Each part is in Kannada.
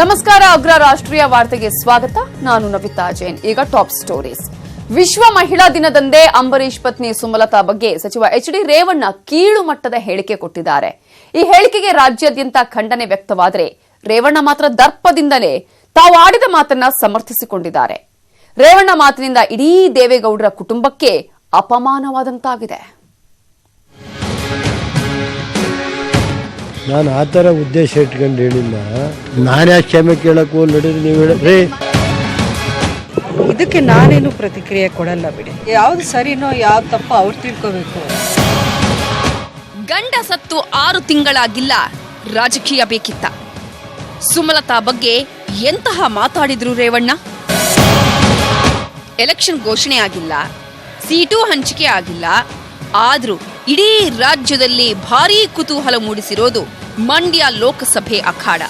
ನಮಸ್ಕಾರ. ಅಗ್ರ ರಾಷ್ಟ್ರೀಯ ವಾರ್ತೆಗೆ ಸ್ವಾಗತ. ನಾನು ನವಿತಾ ಜೈನ್. ಈಗ ಟಾಪ್ ಸ್ಟೋರೀಸ್. ವಿಶ್ವ ಮಹಿಳಾ ದಿನದಂದೇ ಅಂಬರೀಶ್ ಪತ್ನಿ ಸುಮಲತಾ ಬಗ್ಗೆ ಸಚಿವ ಎಚ್.ಡಿ. ರೇವಣ್ಣ ಕೀಳು ಮಟ್ಟದ ಹೇಳಿಕೆ ಕೊಟ್ಟಿದ್ದಾರೆ. ಈ ಹೇಳಿಕೆಗೆ ರಾಜ್ಯಾದ್ಯಂತ ಖಂಡನೆ ವ್ಯಕ್ತವಾದರೆ ರೇವಣ್ಣ ಮಾತ್ರ ದರ್ಪದಿಂದಲೇ ತಾವು ಆಡಿದ ಮಾತನ್ನ ಸಮರ್ಥಿಸಿಕೊಂಡಿದ್ದಾರೆ. ರೇವಣ್ಣ ಮಾತಿನಿಂದ ಇಡೀ ದೇವೇಗೌಡರ ಕುಟುಂಬಕ್ಕೆ ಅಪಮಾನವಾದಂತಾಗಿದೆ. ನಾನು ಆ ಥರ ಉದ್ದೇಶ ಇಟ್ಕೊಂಡು ಹೇಳಿಲ್ಲ. ನಾನೇ ಕ್ಷಮೆ ಕೇಳಕ್ಕೂ ನಡೀರಿ, ನೀವು ಹೇಳ್ರಿ. ಇದಕ್ಕೆ ನಾನೇನು ಪ್ರತಿಕ್ರಿಯೆ ಕೊಡಲ್ಲ ಬಿಡಿ. ಯಾವ್ದು ಸರಿನೋ ಯಾವ್ದು ತಪ್ಪೋ ಅವ್ರು ತಿಳ್ಕೋಬೇಕು. ಗಂಡ ಸತ್ತು 6 ತಿಂಗಳಾಗಿಲ್ಲ, ರಾಜಕೀಯ ಬೇಕಿತ್ತ? ಸುಮಲತಾ ಬಗ್ಗೆ ಎಂತಹ ಮಾತಾಡಿದ್ರು ರೇವಣ್ಣ? ಎಲೆಕ್ಷನ್ ಘೋಷಣೆ ಆಗಿಲ್ಲ, ಸೀಟು ಹಂಚಿಕೆ ಆಗಿಲ್ಲ, ಆದ್ರೂ ಇಡೀ ರಾಜ್ಯದಲ್ಲಿ ಭಾರೀ ಕುತೂಹಲ ಮೂಡಿಸಿರೋದು ಮಂಡ್ಯ ಲೋಕಸಭೆ ಅಖಾಡ.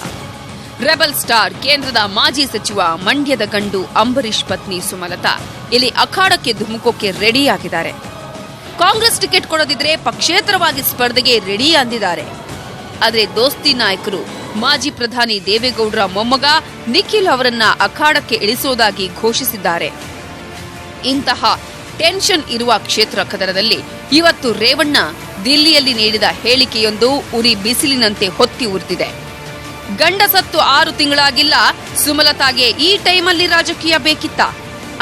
ರೆಬಲ್ ಸ್ಟಾರ್ ಕೇಂದ್ರದ ಮಾಜಿ ಸಚಿವ, ಮಂಡ್ಯದ ಗಂಡು ಅಂಬರೀಶ್ ಪತ್ನಿ ಸುಮಲತಾ ಇಲ್ಲಿ ಅಖಾಡಕ್ಕೆ ಧುಮುಕೋಕೆ ರೆಡಿಯಾಗಿದ್ದಾರೆ. ಕಾಂಗ್ರೆಸ್ ಟಿಕೆಟ್ ಕೊಡದಿದ್ರೆ ಪಕ್ಷೇತರವಾಗಿ ಸ್ಪರ್ಧೆಗೆ ರೆಡಿ ಅಂದಿದ್ದಾರೆ. ಆದರೆ ದೋಸ್ತಿ ನಾಯಕರು ಮಾಜಿ ಪ್ರಧಾನಿ ದೇವೇಗೌಡರ ಮೊಮ್ಮಗ ನಿಖಿಲ್ ಅವರನ್ನ ಅಖಾಡಕ್ಕೆ ಇಳಿಸೋದಾಗಿ ಘೋಷಿಸಿದ್ದಾರೆ. ಇಂತಹ ಟೆನ್ಷನ್ ಇರುವ ಕ್ಷೇತ್ರ ಕದರದಲ್ಲಿ ಇವತ್ತು ರೇವಣ್ಣ ದಿಲ್ಲಿಯಲ್ಲಿ ನೀಡಿದ ಹೇಳಿಕೆಯೊಂದು ಉರಿ ಬಿಸಿಲಿನಂತೆ ಹೊತ್ತಿ ಉರಿದಿದೆ. ಗಂಡ ಸತ್ತು 6 ತಿಂಗಳಾಗಿಲ್ಲ, ಸುಮಲತಾಗೆ ಈ ಟೈಮಲ್ಲಿ ರಾಜಕೀಯ ಬೇಕಿತ್ತ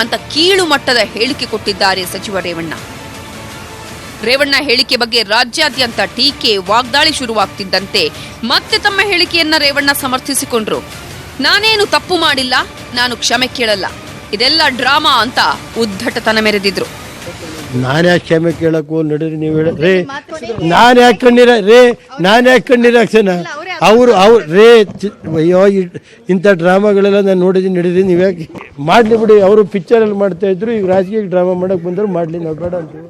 ಅಂತ ಕೀಳು ಮಟ್ಟದ ಹೇಳಿಕೆ ಕೊಟ್ಟಿದ್ದಾರೆ ಸಚಿವ ರೇವಣ್ಣ. ರೇವಣ್ಣ ಹೇಳಿಕೆ ಬಗ್ಗೆ ರಾಜ್ಯಾದ್ಯಂತ ಟೀಕೆ, ವಾಗ್ದಾಳಿ ಶುರುವಾಗ್ತಿದ್ದಂತೆ ಮತ್ತೆ ತಮ್ಮ ಹೇಳಿಕೆಯನ್ನ ರೇವಣ್ಣ ಸಮರ್ಥಿಸಿಕೊಂಡ್ರು. ನಾನೇನು ತಪ್ಪು ಮಾಡಿಲ್ಲ, ನಾನು ಕ್ಷಮೆ ಕೇಳಲ್ಲ, ಇದೆಲ್ಲ ಡ್ರಾಮಾ ಅಂತ ಉದ್ದಟತನ ಮೆರೆದಿದ್ರು. ನಾನೇ ಕ್ಷಮೆ ಕೇಳಕ್ಕೂ ನಡೀರಿ, ನೀವು ಹೇಳ್ರಿ. ನಾನು ಯಾಕೆ ಕಣ್ಣೀರಾಕ್ಸೇನ ಅವರು ರೇ ಅಯ್ಯೋ, ಇಂಥ ಡ್ರಾಮಾಗಳೆಲ್ಲ ನಾನು ನೋಡಿದ್ದೀನಿ. ನಡೀರಿ, ನೀವು ಯಾಕೆ ಮಾಡಲಿ ಬಿಡಿ. ಅವರು ಪಿಕ್ಚರಲ್ಲಿ ಮಾಡ್ತಾ ಇದ್ರು, ಈಗ ರಾಜಕೀಯ ಡ್ರಾಮಾ ಮಾಡಕ್ ಬಂದ್ರು, ಮಾಡಲಿ, ನಾವು ಬೇಡ ಅಂತೀವಿ.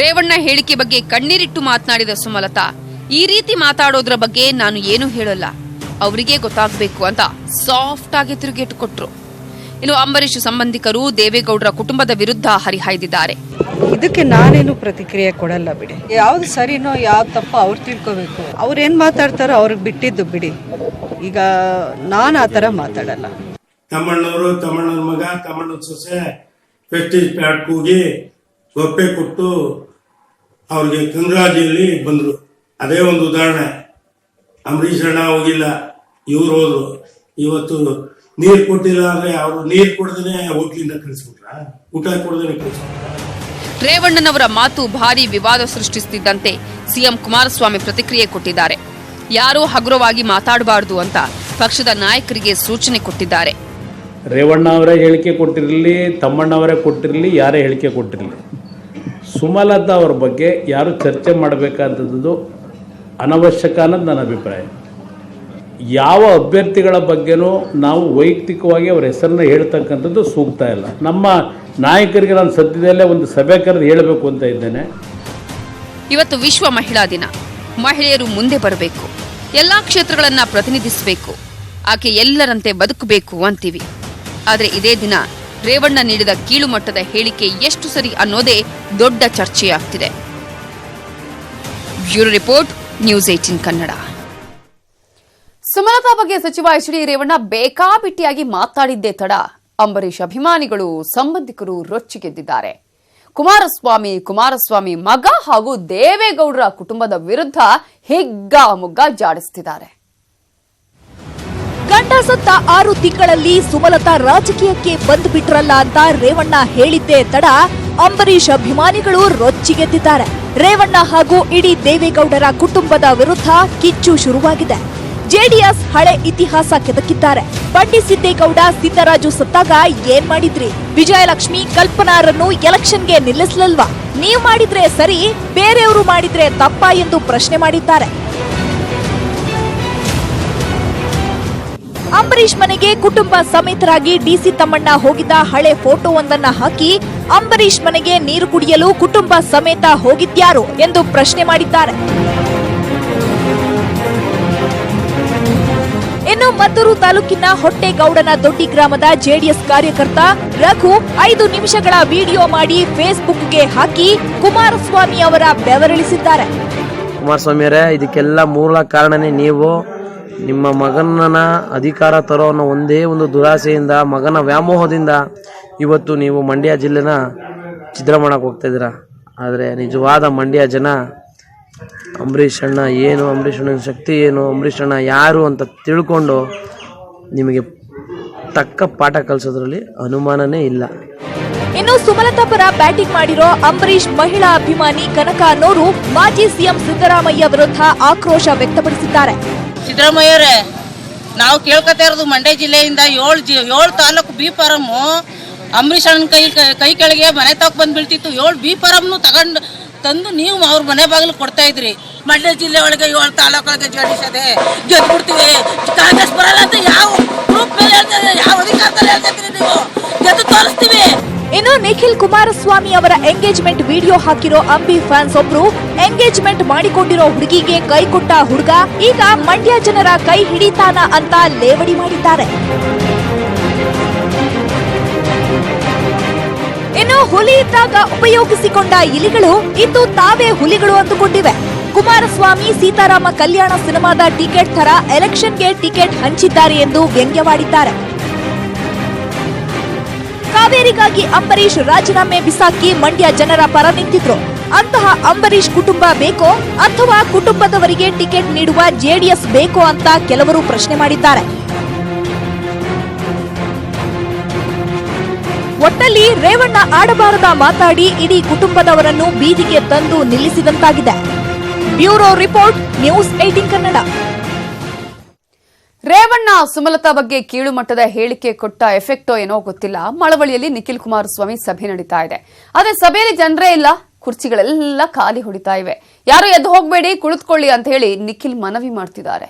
ರೇವಣ್ಣ ಹೇಳಿಕೆ ಬಗ್ಗೆ ಕಣ್ಣೀರಿಟ್ಟು ಮಾತನಾಡಿದ ಸುಮಲತಾ, ಈ ರೀತಿ ಮಾತಾಡೋದ್ರ ಬಗ್ಗೆ ನಾನು ಏನು ಹೇಳಲ್ಲ, ಅವರಿಗೆ ಗೊತ್ತಾಗಬೇಕು ಅಂತ ಸಾಫ್ಟ್ ಆಗಿ ತಿರುಗೇಟು ಕೊಟ್ರು. ಇನ್ನು ಅಂಬರೀಶ್ ಸಂಬಂಧಿಕರು ದೇವೇಗೌಡರ ಕುಟುಂಬದ ವಿರುದ್ಧ ಹರಿಹಾಯ್ದಿದ್ದಾರೆ. ಇದಕ್ಕೆ ನಾನೇನು ಪ್ರತಿಕ್ರಿಯೆ ಕೊಡಲ್ಲ ಬಿಡಿ. ಯಾವ್ದು ಸರಿನೋ ಯಾವ್ದು ತಪ್ಪೋ ಅವ್ರು ತಿಳ್ಕೋಬೇಕು. ಅವ್ರೇನ್ ಮಾತಾಡ್ತಾರೋ ಅವ್ರಿಗೆ ಬಿಟ್ಟಿದ್ದು ಬಿಡಿ. ಈಗ ನಾನು ಆ ಥರ ಮಾತಾಡಲ್ಲ. ತಮ್ಮಣ್ಣನ ಮಗ, ತಮ್ಮಣ್ಣನ ಸೊಸೆ ಪ್ರೆಸ್ಟೀಜ್ ಪ್ಯಾಡ್ ಕೂಗಿ ಗೊಪ್ಪೆ ಕೊಟ್ಟು ಅವ್ರಿಗೆ ಕಂಗ್ರಾಜಿಯಲ್ಲಿ ಬಂದ್ರು. ಅದೇ ಒಂದು ಉದಾಹರಣೆ. ಅಂಬರೀಷ್ ಅಣ್ಣ ಹೋಗಿಲ್ಲ, ಇವ್ರು ಹೋದ್ರು. ಇವತ್ತು ನೀರು ಕೊಟ್ಟಿಲ್ಲ ಅಂದ್ರೆ ಅವರು ನೀರು ಕೊಡದೇನೆ ಹೋಟ್ಲಿಂದ ಕಳಿಸ್ಬಿಟ್ರ, ಊಟ ಕೊಡದೇನೆ ಕಳಿಸ್ಬಿಟ್ರ. ರೇವಣ್ಣನವರ ಮಾತು ಭಾರಿ ವಿವಾದ ಸೃಷ್ಟಿಸುತ್ತಿದ್ದಂತೆ ಸಿಎಂ ಕುಮಾರಸ್ವಾಮಿ ಪ್ರತಿಕ್ರಿಯೆ ಕೊಟ್ಟಿದ್ದಾರೆ. ಯಾರೂ ಹಗುರವಾಗಿ ಮಾತಾಡಬಾರದು ಅಂತ ಪಕ್ಷದ ನಾಯಕರಿಗೆ ಸೂಚನೆ ಕೊಟ್ಟಿದ್ದಾರೆ. ರೇವಣ್ಣ ಅವರೇ ಹೇಳಿಕೆ ಕೊಟ್ಟಿರಲಿ, ತಮ್ಮಣ್ಣವರೇ ಕೊಟ್ಟಿರಲಿ, ಯಾರೇ ಹೇಳಿಕೆ ಕೊಟ್ಟಿರಲಿ, ಸುಮಲತಾ ಅವ್ರ ಬಗ್ಗೆ ಯಾರು ಚರ್ಚೆ ಮಾಡಬೇಕಾದದ್ದು ಅನವಶ್ಯಕ ಅನ್ನೋದು ನನ್ನ ಅಭಿಪ್ರಾಯ. ಯಾವ ಅಭ್ಯರ್ಥಿಗಳ ಬಗ್ಗೆನೂ ನಾವು ವೈಯಕ್ತಿಕವಾಗಿ ಅವರ ಹೆಸರನ್ನ ಹೇಳ್ತಕ್ಕಂಥದ್ದು ಸೂಕ್ತ ಇಲ್ಲ. ನಮ್ಮ ನಾಯಕರಿಗೆ ನಾನು ಸದ್ಯದಲ್ಲೇ ಒಂದು ಸಭೆ ಕರೆದು ಹೇಳಬೇಕು ಅಂತ ಇದ್ದೇನೆ. ಇವತ್ತು ವಿಶ್ವ ಮಹಿಳಾ ದಿನ. ಮಹಿಳೆಯರು ಮುಂದೆ ಬರಬೇಕು, ಎಲ್ಲಾ ಕ್ಷೇತ್ರಗಳನ್ನ ಪ್ರತಿನಿಧಿಸಬೇಕು, ಆಕೆ ಎಲ್ಲರಂತೆ ಬದುಕಬೇಕು ಅಂತೀವಿ. ಆದರೆ ಇದೇ ದಿನ ರೇವಣ್ಣ ನೀಡಿದ ಕೀಳು ಮಟ್ಟದ ಹೇಳಿಕೆ ಎಷ್ಟು ಸರಿ ಅನ್ನೋದೇ ದೊಡ್ಡ ಚರ್ಚೆಯಾಗ್ತಿದೆ. Bureau report, news 18 Kannada. Sumalatha ಬಗ್ಗೆ ಸಚಿವ ಎಚ್.ಡಿ. ರೇವಣ್ಣ ಬೇಕಾಬಿಟ್ಟಿಯಾಗಿ ಮಾತಾಡಿದ್ದೇ ತಡ ಅಂಬರೀಶ್ ಅಭಿಮಾನಿಗಳು, ಸಂಬಂಧಿಕರು ರೊಚ್ಚಿಗೆದ್ದಿದ್ದಾರೆ. ಕುಮಾರಸ್ವಾಮಿ ಮಗ ಹಾಗೂ ದೇವೇಗೌಡರ ಕುಟುಂಬದ ವಿರುದ್ಧ ಹಿಗ್ಗಾಮುಗ್ಗ ಜಾಡಿಸುತ್ತಿದ್ದಾರೆ. ಗಂಡ ಸತ್ತ 6 ತಿಂಗಳಲ್ಲಿ ಸುಮಲತಾ ರಾಜಕೀಯಕ್ಕೆ ಬಂದು ಬಿಟ್ರಲ್ಲ ಅಂತ ರೇವಣ್ಣ ಹೇಳಿದ್ದೇ ತಡ ಅಂಬರೀಶ್ ಅಭಿಮಾನಿಗಳು ರೊಚ್ಚಿಗೆದ್ದಿದ್ದಾರೆ. ರೇವಣ್ಣ ಹಾಗೂ ಇಡೀ ದೇವೇಗೌಡರ ಕುಟುಂಬದ ವಿರುದ್ಧ ಕಿಚ್ಚು ಶುರುವಾಗಿದೆ. ಜೆಡಿಎಸ್ ಹಳೆ ಇತಿಹಾಸ ಕೆದಕಿದ್ದಾರೆ. ಬಂಡಿ ಸಿದ್ದೇಗೌಡ, ಸಿದ್ದರಾಜು ಸತ್ತಾಗ ಏನ್ ಮಾಡಿದ್ರಿ? ವಿಜಯಲಕ್ಷ್ಮಿ, ಕಲ್ಪನಾರನ್ನು ಎಲೆಕ್ಷನ್ಗೆ ನಿಲ್ಲಿಸಲಿಲ್ವಾ? ನೀವು ಮಾಡಿದ್ರೆ ಸರಿ, ಬೇರೆಯವರು ಮಾಡಿದ್ರೆ ತಪ್ಪಾ ಎಂದು ಪ್ರಶ್ನೆ ಮಾಡಿದ್ದಾರೆ. ಅಂಬರೀಶ್ ಮನೆಗೆ ಕುಟುಂಬ ಸಮೇತರಾಗಿ ಡಿಸಿ ತಮ್ಮಣ್ಣ ಹೋಗಿದ್ದ ಹಳೆ ಫೋಟೋವೊಂದನ್ನ ಹಾಕಿ ಅಂಬರೀಶ್ ಮನೆಗೆ ನೀರು ಕುಡಿಯಲು ಕುಟುಂಬ ಸಮೇತ ಹೋಗಿದ್ಯಾರು ಎಂದು ಪ್ರಶ್ನೆ ಮಾಡಿದ್ದಾರೆ. ಇನ್ನು ಮದ್ದೂರು ತಾಲೂಕಿನ ಹೊಟ್ಟೆಗೌಡನ ದೊಡ್ಡಿ ಗ್ರಾಮದ ಜೆಡಿಎಸ್ ಕಾರ್ಯಕರ್ತ ರಘು 5 ನಿಮಿಷಗಳ ವಿಡಿಯೋ ಮಾಡಿ ಫೇಸ್ಬುಕ್ಗೆ ಹಾಕಿ ಕುಮಾರಸ್ವಾಮಿ ಅವರ ಬೆವರಿಳಿಸಿದ್ದಾರೆ. ಕುಮಾರಸ್ವಾಮಿ ಅವರೇ, ಇದಕ್ಕೆಲ್ಲ ಮೂಲ ಕಾರಣನೇ ನೀವು. ನಿಮ್ಮ ಮಗನನ್ನ ಅಧಿಕಾರ ತರೋ ಅನ್ನೋ ಒಂದೇ ಒಂದು ದುರಾಸೆಯಿಂದ, ಮಗನ ವ್ಯಾಮೋಹದಿಂದ ಇವತ್ತು ನೀವು ಮಂಡ್ಯ ಜಿಲ್ಲೆನ ಛಿದ್ರ ಮಾಡಕ್ಕೆ ಹೋಗ್ತಾ ಇದ್ದೀರಾ. ಆದರೆ ನಿಜವಾದ ಮಂಡ್ಯ ಜನ ಅಂಬರೀಷ್ ಅಣ್ಣ ಏನು, ಅಂಬರೀಷ್ ಅಣ್ಣನ ಶಕ್ತಿ ಏನು, ಅಂಬರೀಷ್ ಅಣ್ಣ ಯಾರು ಅಂತ ತಿಳ್ಕೊಂಡು ನಿಮಗೆ ತಕ್ಕ ಪಾಠ ಕಲಿಸೋದ್ರಲ್ಲಿ ಅನುಮಾನನೇ ಇಲ್ಲ. ಇನ್ನು ಸುಮಲತಾ ಪರ ಬ್ಯಾಟಿಂಗ್ ಮಾಡಿರೋ ಅಂಬರೀಷ್ ಮಹಿಳಾ ಅಭಿಮಾನಿ ಕನಕ ಅನ್ನೋರು ಮಾಜಿ ಸಿಎಂ ಸಿದ್ದರಾಮಯ್ಯ ವಿರುದ್ಧ ಆಕ್ರೋಶ ವ್ಯಕ್ತಪಡಿಸಿದ್ದಾರೆ. ಸಿದ್ದರಾಮಯ್ಯವರೇ, ನಾವು ಕೇಳ್ಕೊತಾ ಇರೋದು ಮಂಡ್ಯ ಜಿಲ್ಲೆಯಿಂದ 7 ತಾಲೂಕು ಬಿ ಫಾರಂ ಅಂಬರೀಷ್ ಅಣ್ಣನ ಕೈ ಕೆಳಗೆ ಮನೆ ತಗೊಂಡು ಬಂದು ಬೀಳ್ತಿತ್ತು. 7 ಬಿ ಫಾರಂ ತಂದು ನೀವು ಅವ್ರ ಮನೆ ಬಾಗಿಲು ಕೊಡ್ತಾ ಇದ್ರಿ. ಮಂಡ್ಯ ಜಿಲ್ಲೆ ಒಳಗೆ 7 ತಾಲೂಕೊಳಗೆ ಜಡಿಸದೆ ಗೆದ್ಬಿಡ್ತೀವಿ, ಕಾಂಗ್ರೆಸ್ ಬರಲ್ಲ ಅಂತ ಯಾವ ಗ್ರೂಪ್ ಮೇಲೆ ಹೇಳ್ತಾರೆ, ಯಾವ ಅಧಿಕಾರದಲ್ಲಿ ಹೇಳ್ತಿದ್ರಿ ನೀವು? ಗೆದ್ದು ತೋರಿಸ್ತೀವಿ. ಇನ್ನು ನಿಖಿಲ್ ಕುಮಾರಸ್ವಾಮಿ ಅವರ ಎಂಗೇಜ್ಮೆಂಟ್ ವಿಡಿಯೋ ಹಾಕಿರೋ ಅಂಬಿ ಫ್ಯಾನ್ಸ್ ಒಬ್ರು ಎಂಗೇಜ್ಮೆಂಟ್ ಮಾಡಿಕೊಂಡಿರೋ ಹುಡುಗಿಗೆ ಕೈ ಕೊಟ್ಟ ಹುಡುಗ ಈಗ ಮಂಡ್ಯ ಜನರ ಕೈ ಹಿಡಿತಾನ ಅಂತ ಲೇವಡಿ ಮಾಡಿದ್ದಾರೆ. ಇನ್ನು ಹುಲಿ ಇದ್ದಾಗ ಉಪಯೋಗಿಸಿಕೊಂಡ ಇಲಿಗಳು ಇಂದು ತಾವೇ ಹುಲಿಗಳು ಅಂದುಕೊಂಡಿವೆ. ಕುಮಾರಸ್ವಾಮಿ ಸೀತಾರಾಮ ಕಲ್ಯಾಣ ಸಿನಿಮಾದ ಟಿಕೆಟ್ ತರ ಎಲೆಕ್ಷನ್ಗೆ ಟಿಕೆಟ್ ಹಂಚಿದ್ದಾರೆ ಎಂದು ವ್ಯಂಗ್ಯವಾಡಿದ್ದಾರೆ. ಕಾವೇರಿಗಾಗಿ ಅಂಬರೀಷ್ ರಾಜೀನಾಮೆ ಬಿಸಾಕಿ ಮಂಡ್ಯ ಜನರ ಪರ ನಿಂತಿದ್ರು. ಅಂತಹ ಅಂಬರೀಷ್ ಕುಟುಂಬ ಬೇಕೋ ಅಥವಾ ಕುಟುಂಬದವರಿಗೆ ಟಿಕೆಟ್ ನೀಡುವ ಜೆಡಿಎಸ್ ಬೇಕೋ ಅಂತ ಕೆಲವರು ಪ್ರಶ್ನೆ ಮಾಡಿದ್ದಾರೆ. ಒಟ್ಟಲ್ಲಿ ರೇವಣ್ಣ ಆಡಬಾರದ ಮಾತಾಡಿ ಇಡೀ ಕುಟುಂಬದವರನ್ನು ಬೀದಿಗೆ ತಂದು ನಿಲ್ಲಿಸಿದಂತಾಗಿದೆ. Bureau report, news 18 Kannada. Revanna Sumalatha ಬಗ್ಗೆ ಕೀಳು ಮಟ್ಟದ ಹೇಳಿಕೆ ಕೊಟ್ಟ ಎಫೆಕ್ಟೋ ಏನೋ ಗೊತ್ತಿಲ್ಲ. ಮಳವಳ್ಳಿಯಲ್ಲಿ ನಿಖಿಲ್ ಕುಮಾರಸ್ವಾಮಿ ಸಭೆ ನಡೀತಾ ಇದೆ. ಆದ್ರೆ ಸಭೆಯಲ್ಲಿ ಜನರೇ ಇಲ್ಲ, ಕುರ್ಚಿಗಳೆಲ್ಲ ಖಾಲಿ ಹೊಡಿತಾ ಇವೆ. ಯಾರು ಎದ್ದು ಹೋಗಬೇಡಿ, ಕುಳಿತುಕೊಳ್ಳಿ ಅಂತ ಹೇಳಿ ನಿಖಿಲ್ ಮನವಿ ಮಾಡ್ತಿದ್ದಾರೆ.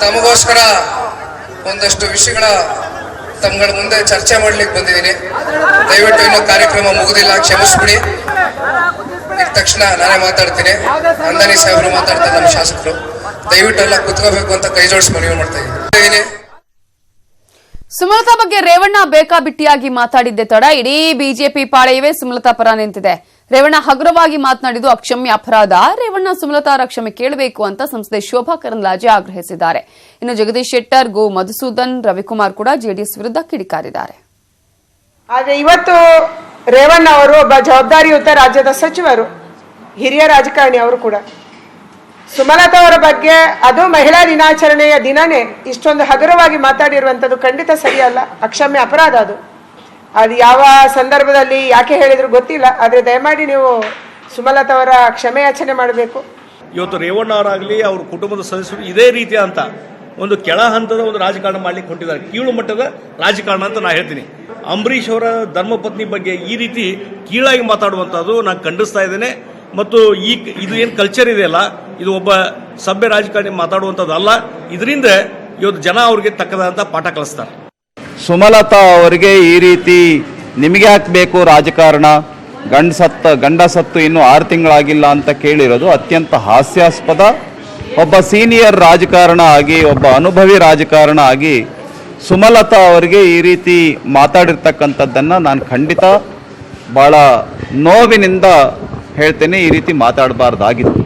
ತಮಗೋಸ್ಕರ ಒಂದಷ್ಟು ವಿಷಯಗಳ ತಮ್ಮಗಳ ಮುಂದೆ ಚರ್ಚೆ ಮಾಡ್ಲಿಕ್ಕೆ ಬಂದಿದ್ದೀನಿ. ದಯವಿಟ್ಟು ಇನ್ನೂ ಕಾರ್ಯಕ್ರಮ ಮುಗುದಿಲ್ಲ, ಕ್ಷಮಿಸ್ಬಿಡಿ. ಈಗ ತಕ್ಷಣ ನಾನೇ ಮಾತಾಡ್ತೀನಿ. ಅಂದಾನಿ ಸಾಹೇಬರು ಮಾತಾಡ್ತಾರೆ, ನಮ್ಮ ಶಾಸಕರು. ದಯವಿಟ್ಟು ಎಲ್ಲ ಕುತ್ಕೋಬೇಕು ಅಂತ ಕೈ ಜೋಡಿಸಿ ಮನವಿ ಮಾಡ್ತಾ ಇದ್ದೀನಿ. ಸುಮಲತಾ ಬಗ್ಗೆ ರೇವಣ್ಣ ಬೇಕಾಬಿಟ್ಟಿಯಾಗಿ ಮಾತಾಡಿದ್ದೆ ತಡ ಇಡೀ ಬಿಜೆಪಿ ಪಾಳೆಯವೇ ಸುಮಲತಾ ಪರ ನಿಂತಿದೆ. ರೇವಣ್ಣ ಹಗುರವಾಗಿ ಮಾತನಾಡಿದ್ದು ಅಕ್ಷಮ್ಯ ಅಪರಾಧ. ರೇವಣ್ಣ ಸುಮಲತಾರ ಕ್ಷಮೆ ಕೇಳಬೇಕು ಅಂತ ಸಂಸದೆ ಶೋಭಾ ಕರಂದ್ಲಾಜೆ ಆಗ್ರಹಿಸಿದ್ದಾರೆ. ಇನ್ನು ಜಗದೀಶ್ ಶೆಟ್ಟರ್, ಗೋ ಮಧುಸೂದನ್, ರವಿಕುಮಾರ್ ಕೂಡ ಜೆಡಿಎಸ್ ವಿರುದ್ಧ ಕಿಡಿಕಾರಿದ್ದಾರೆ. ಆದರೆ ಇವತ್ತು ರೇವಣ್ಣ ಅವರು ಒಬ್ಬ ಜವಾಬ್ದಾರಿಯುತ ರಾಜ್ಯದ ಸಚಿವರು, ಹಿರಿಯ ರಾಜಕಾರಣಿ. ಅವರು ಕೂಡ ಸುಮಲತಾ ಅವರ ಬಗ್ಗೆ, ಅದು ಮಹಿಳಾ ದಿನಾಚರಣೆಯ ದಿನನೇ ಇಷ್ಟೊಂದು ಹಗುರವಾಗಿ ಮಾತಾಡಿರುವಂಥದ್ದು ಖಂಡಿತ ಸರಿಯಲ್ಲ, ಅಕ್ಷಮ್ಯ ಅಪರಾಧ. ಅದು ಯಾವ ಸಂದರ್ಭದಲ್ಲಿ ಯಾಕೆ ಹೇಳಿದ್ರು ಗೊತ್ತಿಲ್ಲ. ಆದರೆ ದಯಮಾಡಿ ನೀವು ಸುಮಲತಾ ಅವರ ಕ್ಷಮೆ ಯಾಚನೆ ಮಾಡಬೇಕು. ಇವತ್ತು ರೇವಣ್ಣ ಅವರಾಗಲಿ ಅವ್ರ ಕುಟುಂಬದ ಸದಸ್ಯರು ಇದೇ ರೀತಿಯ ಅಂತ ಒಂದು ಕೆಳ ಹಂತದ ಒಂದು ರಾಜಕಾರಣ ಮಾಡ್ಲಿಕ್ಕೆ ಹೊಂಟಿದ್ದಾರೆ, ಕೀಳು ಮಟ್ಟದ ರಾಜಕಾರಣ ಅಂತ ನಾನು ಹೇಳ್ತೀನಿ. ಅಂಬರೀಷ್ ಅವರ ಧರ್ಮಪತ್ನಿ ಬಗ್ಗೆ ಈ ರೀತಿ ಕೀಳಾಗಿ ಮಾತಾಡುವಂಥದ್ದು ನಾನು ಖಂಡಿಸ್ತಾ ಇದ್ದೇನೆ. ಮತ್ತು ಇದು ಏನು ಕಲ್ಚರ್ ಇದೆಯಲ್ಲ, ಇದು ಒಬ್ಬ ಸಭ್ಯ ರಾಜಕಾರಣಿ ಮಾತಾಡುವಂಥದ್ದು ಅಲ್ಲ. ಇದರಿಂದ ಇವತ್ತು ಜನ ಅವ್ರಿಗೆ ತಕ್ಕದಂತ ಪಾಠ ಕಲಿಸ್ತಾರೆ. ಸುಮಲತಾ ಅವರಿಗೆ ಈ ರೀತಿ ನಿಮಗೆ ಹಾಕಬೇಕು ರಾಜಕಾರಣ, ಗಂಡ ಸತ್ತು ಇನ್ನು 6 ತಿಂಗಳಾಗಿಲ್ಲ ಅಂತ ಕೇಳಿರೋದು ಅತ್ಯಂತ ಹಾಸ್ಯಾಸ್ಪದ. ಒಬ್ಬ ಸೀನಿಯರ್ ರಾಜಕಾರಣ ಆಗಿ, ಒಬ್ಬ ಅನುಭವಿ ರಾಜಕಾರಣ ಆಗಿ ಸುಮಲತಾ ಅವರಿಗೆ ಈ ರೀತಿ ಮಾತಾಡಿರ್ತಕ್ಕಂಥದ್ದನ್ನು ನಾನು ಖಂಡಿತ ಭಾಳ ನೋವಿನಿಂದ ಹೇಳ್ತೇನೆ. ಈ ರೀತಿ ಮಾತಾಡಬಾರ್ದಾಗಿತ್ತು.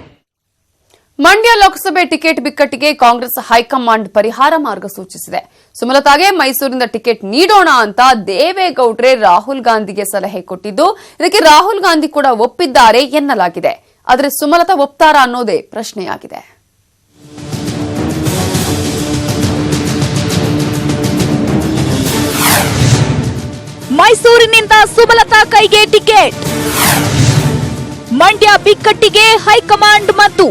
ಮಂಡ್ಯ ಲೋಕಸಭೆ ಟಿಕೆಟ್ ಬಿಕ್ಕಟ್ಟಿಗೆ ಕಾಂಗ್ರೆಸ್ ಹೈಕಮಾಂಡ್ ಪರಿಹಾರ ಮಾರ್ಗ ಸೂಚಿಸಿದೆ. ಸುಮಲತಾಗೆ ಮೈಸೂರಿನಿಂದ ಟಿಕೆಟ್ ನೀಡೋಣ ಅಂತ ದೇವೇಗೌಡ್ರೆ ರಾಹುಲ್ ಗಾಂಧಿಗೆ ಸಲಹೆ ಕೊಟ್ಟಿದ್ದು, ಇದಕ್ಕೆ ರಾಹುಲ್ ಗಾಂಧಿ ಕೂಡ ಒಪ್ಪಿದ್ದಾರೆ ಎನ್ನಲಾಗಿದೆ. ಆದರೆ ಸುಮಲತಾ ಒಪ್ತಾರಾ ಅನ್ನೋದೇ ಪ್ರಶ್ನೆಯಾಗಿದೆ. ಮೈಸೂರಿನಿಂದ ಸುಮಲತಾ ಕೈಗೆ ಟಿಕೆಟ್, ಮಂಡ್ಯ ಬಿಕ್ಕಟ್ಟಿಗೆ ಹೈಕಮಾಂಡ್ ಮತ್ತು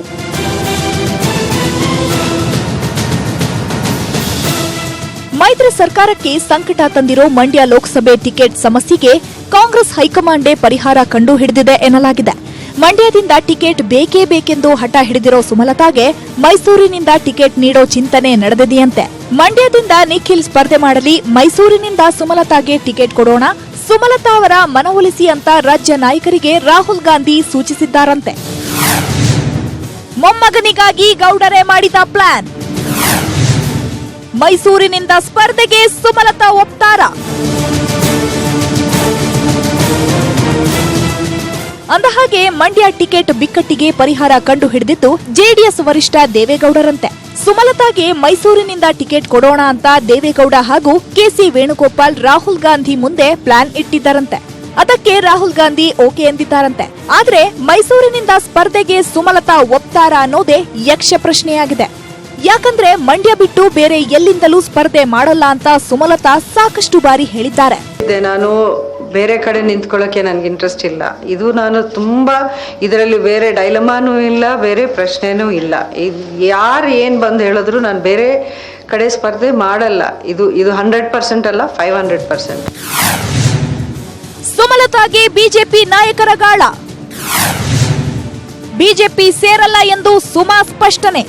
ಮೈತ್ರಿ ಸರ್ಕಾರಕ್ಕೆ ಸಂಕಟ ತಂದಿರೋ ಮಂಡ್ಯ ಲೋಕಸಭೆ ಟಿಕೆಟ್ ಸಮಸ್ಯೆಗೆ ಕಾಂಗ್ರೆಸ್ ಹೈಕಮಾಂಡೇ ಪರಿಹಾರ ಕಂಡು ಹಿಡಿದಿದೆ ಎನ್ನಲಾಗಿದೆ. ಮಂಡ್ಯದಿಂದ ಟಿಕೆಟ್ ಬೇಕೇ ಬೇಕೆಂದು ಹಠ ಹಿಡಿದಿರೋ ಸುಮಲತಾಗೆ ಮೈಸೂರಿನಿಂದ ಟಿಕೆಟ್ ನೀಡೋ ಚಿಂತನೆ ನಡೆದಿದೆಯಂತೆ. ಮಂಡ್ಯದಿಂದ ನಿಖಿಲ್ ಸ್ಪರ್ಧೆ ಮಾಡಲಿ, ಮೈಸೂರಿನಿಂದ ಸುಮಲತಾಗೆ ಟಿಕೆಟ್ ಕೊಡೋಣ, ಸುಮಲತಾ ಅವರ ಮನವೊಲಿಸಿ ಅಂತ ರಾಜ್ಯ ನಾಯಕರಿಗೆ ರಾಹುಲ್ ಗಾಂಧಿ ಸೂಚಿಸಿದ್ದಾರಂತೆ. ಮೊಮ್ಮಗನಿಗಾಗಿ ಗೌಡರೇ ಮಾಡಿದ ಪ್ಲಾನ್, ಮೈಸೂರಿನಿಂದ ಸ್ಪರ್ಧೆಗೆ ಸುಮಲತಾ ಒಪ್ತಾರ? ಅಂದಹಾಗೆ ಮಂಡ್ಯ ಟಿಕೆಟ್ ಬಿಕ್ಕಟ್ಟಿಗೆ ಪರಿಹಾರ ಕಂಡು ಹಿಡಿದಿದ್ದು ಜೆಡಿಎಸ್ ವರಿಷ್ಠ ದೇವೇಗೌಡರಂತೆ. ಸುಮಲತಾಗೆ ಮೈಸೂರಿನಿಂದ ಟಿಕೆಟ್ ಕೊಡೋಣ ಅಂತ ದೇವೇಗೌಡ ಹಾಗೂ ಕೆಸಿ ವೇಣುಗೋಪಾಲ್ ರಾಹುಲ್ ಗಾಂಧಿ ಮುಂದೆ ಪ್ಲಾನ್ ಇಟ್ಟಿದ್ದಾರಂತೆ. ಅದಕ್ಕೆ ರಾಹುಲ್ ಗಾಂಧಿ ಓಕೆ ಎಂದಿದ್ದಾರಂತೆ. ಆದ್ರೆ ಮೈಸೂರಿನಿಂದ ಸ್ಪರ್ಧೆಗೆ ಸುಮಲತಾ ಒಪ್ತಾರಾ ಅನ್ನೋದೇ ಯಕ್ಷ ಪ್ರಶ್ನೆಯಾಗಿದೆ. ಯಾಕಂದ್ರೆ ಮಂಡ್ಯ ಬಿಟ್ಟು ಬೇರೆ ಎಲ್ಲಿಂದಲೂ ಸ್ಪರ್ಧೆ ಮಾಡಲ್ಲ ಅಂತ ಸುಮಲತಾ ಸಾಕಷ್ಟು ಬಾರಿ ಹೇಳಿದ್ದಾರೆ. ನಾನು ಬೇರೆ ಕಡೆ ನಿಂತ್ಕೊಳ್ಳೋಕೆ ನನಗೆ ಇಂಟ್ರೆಸ್ಟ್ ಇಲ್ಲ. ಇದು ನಾನು ತುಂಬಾ ಇದರಲ್ಲಿ ಬೇರೆ ಡೈಲಮಾನೂ ಇಲ್ಲ, ಬೇರೆ ಪ್ರಶ್ನೆನೂ ಇಲ್ಲ. ಯಾರು ಏನ್ ಬಂದು ಹೇಳಿದ್ರು ನಾನು ಬೇರೆ ಕಡೆ ಸ್ಪರ್ಧೆ ಮಾಡಲ್ಲ. ಇದು 100% ಅಲ್ಲ, 500%. ಸುಮಲತಾಗೆ ಬಿಜೆಪಿ ನಾಯಕರ ಗಾಳ. ಬಿಜೆಪಿ ಸೇರಲ್ಲ ಎಂದು ಸುಮಾ ಸ್ಪಷ್ಟನೆ.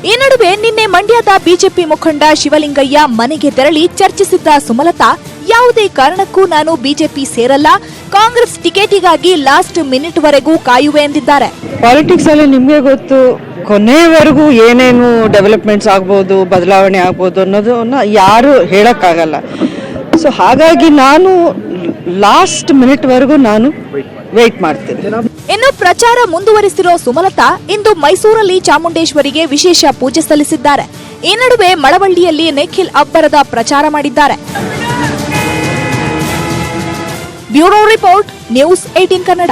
ಈ ನಡುವೆ ನಿನ್ನೆ ಮಂಡ್ಯದ ಬಿಜೆಪಿ ಮುಖಂಡ ಶಿವಲಿಂಗಯ್ಯ ಮನೆಗೆ ತೆರಳಿ ಚರ್ಚಿಸಿದ್ದ ಸುಮಲತಾ, ಯಾವುದೇ ಕಾರಣಕ್ಕೂ ನಾನು ಬಿಜೆಪಿ ಸೇರಲ್ಲ, ಕಾಂಗ್ರೆಸ್ ಟಿಕೆಟಿಗಾಗಿ ಲಾಸ್ಟ್ ಮಿನಿಟ್ ವರೆಗೂ ಕಾಯುವೆ ಎಂದಿದ್ದಾರೆ. ಪಾಲಿಟಿಕ್ಸ್ ಅಲ್ಲಿ ನಿಮ್ಗೆ ಗೊತ್ತು, ಕೊನೆವರೆಗೂ ಏನೇನು ಡೆವಲಪ್ಮೆಂಟ್ಸ್ ಆಗ್ಬೋದು, ಬದಲಾವಣೆ ಆಗ್ಬೋದು ಅನ್ನೋದನ್ನ ಯಾರು ಹೇಳಕ್ಕಾಗಲ್ಲ. ಸೊ ಹಾಗಾಗಿ ನಾನು ಲಾಸ್ಟ್ ಮಿನಿಟ್ ವರೆಗೂ ನಾನು ವೇಟ್ ಮಾಡ್ತೀನಿ. ಇನ್ನು ಪ್ರಚಾರ ಮುಂದುವರಿಸಿರೋ ಸುಮಲತಾ ಇಂದು ಮೈಸೂರಲ್ಲಿ ಚಾಮುಂಡೇಶ್ವರಿಗೆ ವಿಶೇಷ ಪೂಜೆ ಸಲ್ಲಿಸಿದ್ದಾರೆ. ಈ ನಡುವೆ ಮಳವಳ್ಳಿಯಲ್ಲಿ ನಿಖಿಲ್ ಅಬ್ಬರದ ಪ್ರಚಾರ ಮಾಡಿದ್ದಾರೆ. Bureau report, news 18 Kannada.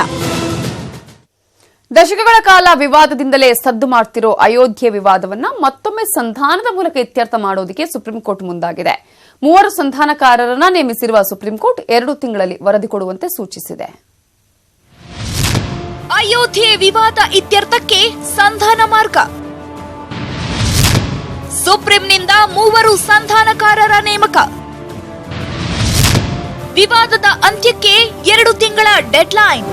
ದಶಕಗಳ ಕಾಲ ವಿವಾದದಿಂದಲೇ ಸದ್ದು ಮಾಡ್ತಿರೋ ಅಯೋಧ್ಯೆ ವಿವಾದವನ್ನ ಮತ್ತೊಮ್ಮೆ ಸಂಧಾನದ ಮೂಲಕ ಇತ್ಯರ್ಥ ಮಾಡೋದಕ್ಕೆ ಸುಪ್ರೀಂ ಕೋರ್ಟ್ ಮುಂದಾಗಿದೆ. 3 ಸಂಧಾನಕಾರರನ್ನ ನೇಮಿಸಿರುವ ಸುಪ್ರೀಂ ಕೋರ್ಟ್ 2 ತಿಂಗಳಲ್ಲಿ ವರದಿ ಕೊಡುವಂತೆ ಸೂಚಿಸಿದೆ. ಅಯೋಧ್ಯೆ ವಿವಾದ ಇತ್ಯರ್ಥಕ್ಕೆ ಸಂಧಾನ ಮಾರ್ಗ. ಸುಪ್ರೀಂನಿಂದ 3 ಸಂಧಾನಕಾರರ ನೇಮಕ. ವಿವಾದದ ಅಂತ್ಯಕ್ಕೆ 2 ತಿಂಗಳ ಡೆಡ್ಲೈನ್.